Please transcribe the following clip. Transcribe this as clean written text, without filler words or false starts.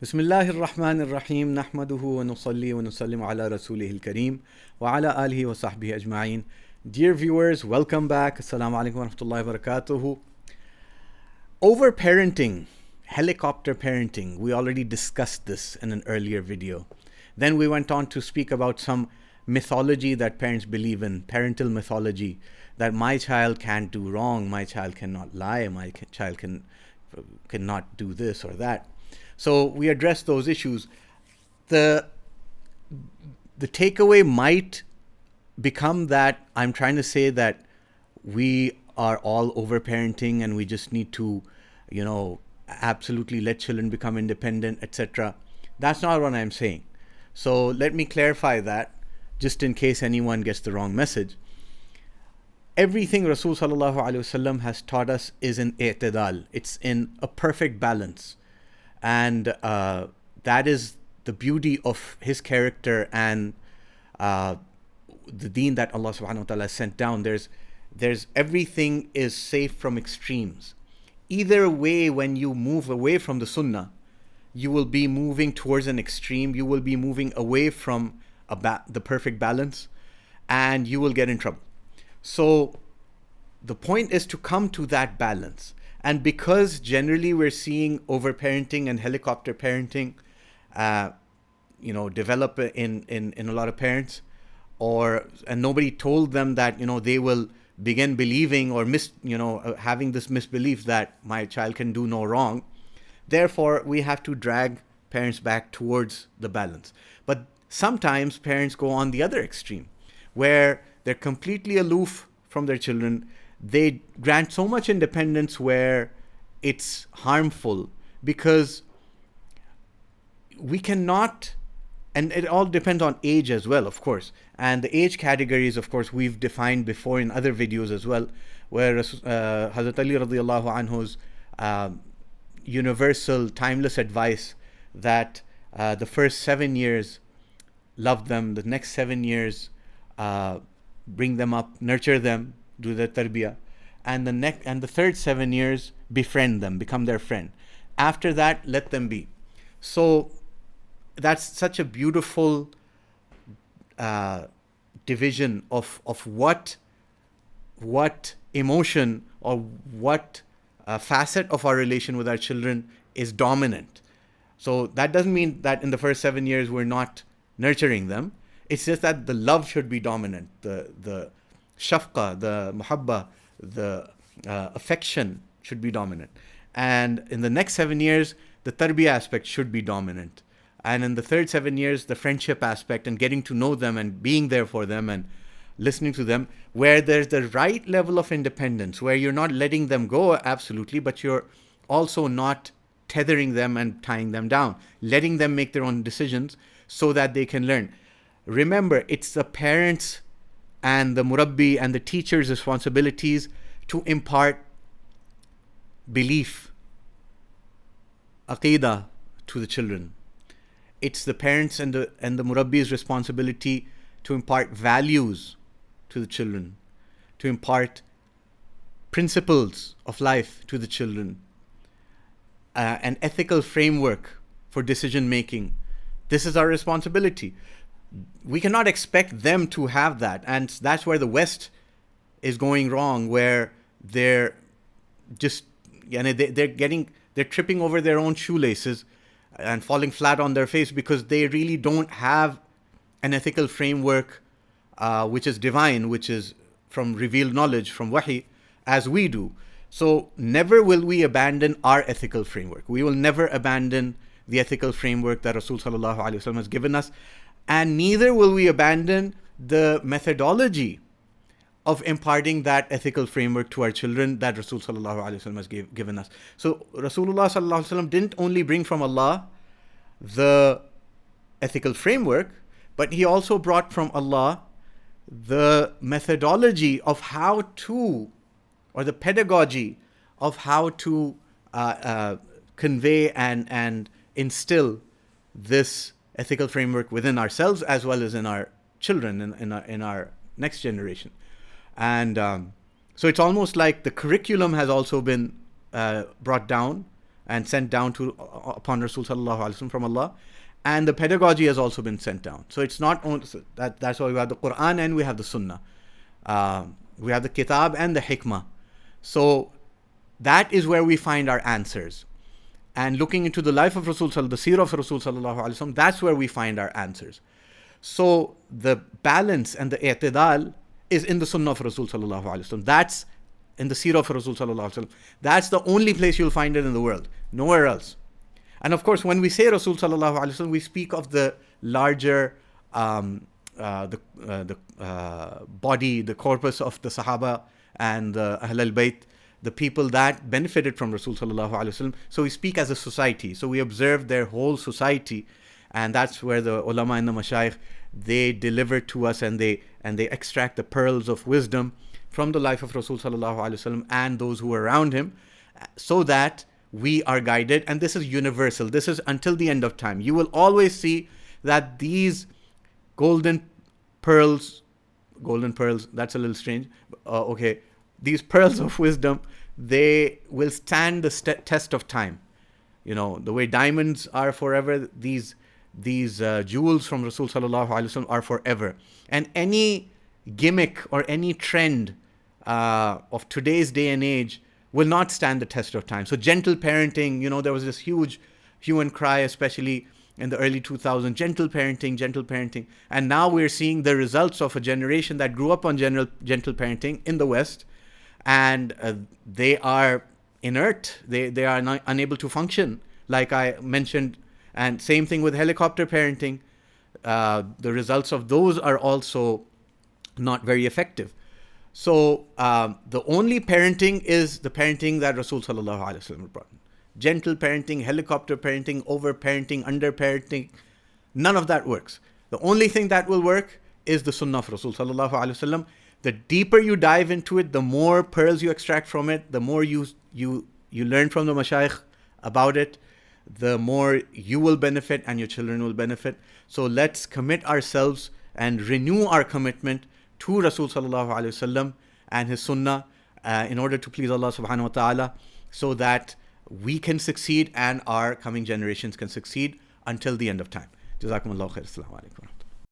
Bismillahir Rahmanir Rahim. Nahmaduhu wa nusalli wa nusallimu ala rasulihil kareem wa ala alihi wa sahbihi ajma'in. Dear viewers, welcome back. Assalamu alaikum wa rahmatullahi wa barakatuhu. Overparenting, helicopter parenting. We already discussed this in an earlier video. Then we went on to speak about some mythology that parents believe in, parental mythology, that my child can't do wrong, my child cannot lie, my child cannot do this or that. So we address those issues. The takeaway might become that I'm trying to say that we are all overparenting and we just need to, absolutely let children become independent, etc. That's not what I'm saying. So let me clarify that, just in case anyone gets the wrong message. Everything Rasul sallallahu alaihi wasallam has taught us is in i'tidal. It's in a perfect balance. And that is the beauty of his character and the deen that Allah subhanahu wa ta'ala sent down. There's everything is safe from extremes. Either way, when you move away from the Sunnah, you will be moving towards an extreme. You will be moving away from the perfect balance, and you will get in trouble. So the point is to come to that balance. And because generally we're seeing overparenting and helicopter parenting, develop in a lot of parents, and nobody told them that they will begin believing or having this misbelief that my child can do no wrong. Therefore, we have to drag parents back towards the balance. But sometimes parents go on the other extreme, where they're completely aloof from their children. They grant so much independence where it's harmful, because we cannot, and it all depends on age as well, of course. And the age categories, of course, we've defined before in other videos as well, where Hazrat Ali radiallahu anhu's universal, timeless advice that the first 7 years, love them, the next 7 years, bring them up, nurture them, do the tarbiyah, and the third 7 years, befriend them, become their friend. After that, let them be. So that's such a beautiful division of what emotion or what facet of our relation with our children is dominant. So that doesn't mean that in the first 7 years we're not nurturing them. It's just that the love should be dominant. The shafqa, the muhabba, the affection should be dominant. And in the next 7 years, the tarbiyah aspect should be dominant. And in the third 7 years, the friendship aspect and getting to know them and being there for them and listening to them, where there's the right level of independence, where you're not letting them go, absolutely, but you're also not tethering them and tying them down, letting them make their own decisions so that they can learn. Remember, it's the parents and the murabbi and the teacher's responsibilities to impart belief, aqidah, to the children. It's the parents and the murabbi's responsibility to impart values to the children, to impart principles of life to the children, an ethical framework for decision making. This is our responsibility. We cannot expect them to have that, and that's where the West is going wrong, where they're just they're tripping over their own shoelaces and falling flat on their face, because they really don't have an ethical framework which is divine, which is from revealed knowledge, from wahi, as we do. So never will we abandon our ethical framework. We will never abandon the ethical framework that Rasul sallallahu alaihi wasallam has given us. And neither will we abandon the methodology of imparting that ethical framework to our children that Rasul sallallahu alaihi wasallam has given us. So Rasulullah sallallahu alaihi wasallam didn't only bring from Allah the ethical framework, but he also brought from Allah the methodology of how to, or the pedagogy of how to convey and instill this ethical framework within ourselves as well as in our children, in our next generation. And so it's almost like the curriculum has also been brought down and sent down upon Rasul sallallahu alaihi wasallam from Allah, and the pedagogy has also been sent down. So it's not only that's why we have the Quran and we have the Sunnah, we have the Kitab and the Hikmah. So that is where we find our answers. And looking into the life of Rasul, the seerah of Rasul sallallahu alaihi wasallam, that's where we find our answers. So the balance and the i'tidal is in the Sunnah of Rasul sallallahu alaihi wasallam. That's in the seerah of Rasul sallallahu alaihi wasallam. That's the only place you'll find it in the world, nowhere else. And of course, when we say Rasul sallallahu alaihi wasallam, we speak of the larger body, the corpus of the Sahaba and the Ahl al-Bayt, the people that benefited from Rasul sallallahu alaihi wasallam. So we speak as a society. So we observe their whole society, and that's where the ulama and the mashayikh, they deliver to us and they extract the pearls of wisdom from the life of Rasul sallallahu alaihi wasallam and those who were around him, so that we are guided. And this is universal. This is until the end of time. You will always see that these golden pearls, that's a little strange. Okay. These pearls of wisdom, they will stand the test of time. You know, the way diamonds are forever, these jewels from Rasul sallallahu alaihi wasallam are forever. And any gimmick or any trend of today's day and age will not stand the test of time. So gentle parenting, you know, there was this huge hue and cry, especially in the early 2000s, gentle parenting. And now we're seeing the results of a generation that grew up on gentle parenting in the West, and they are inert. They are not unable to function, like I mentioned. And same thing with helicopter parenting. The results of those are also not very effective. So the only parenting is the parenting that Rasul sallallahu alaihi wasallam brought. Gentle parenting, helicopter parenting, over parenting, under parenting, none of that works. The only thing that will work is the Sunnah of Rasul sallallahu alaihi wasallam. The deeper you dive into it, the more pearls you extract from it, the more you learn from the mashayikh about it, the more you will benefit and your children will benefit. So let's commit ourselves and renew our commitment to Rasul sallallahu alaihi wasallam and his Sunnah in order to please Allah subhanahu wa ta'ala, so that we can succeed and our coming generations can succeed until the end of time. Jazakumullahu khair. Assalamu alaikum.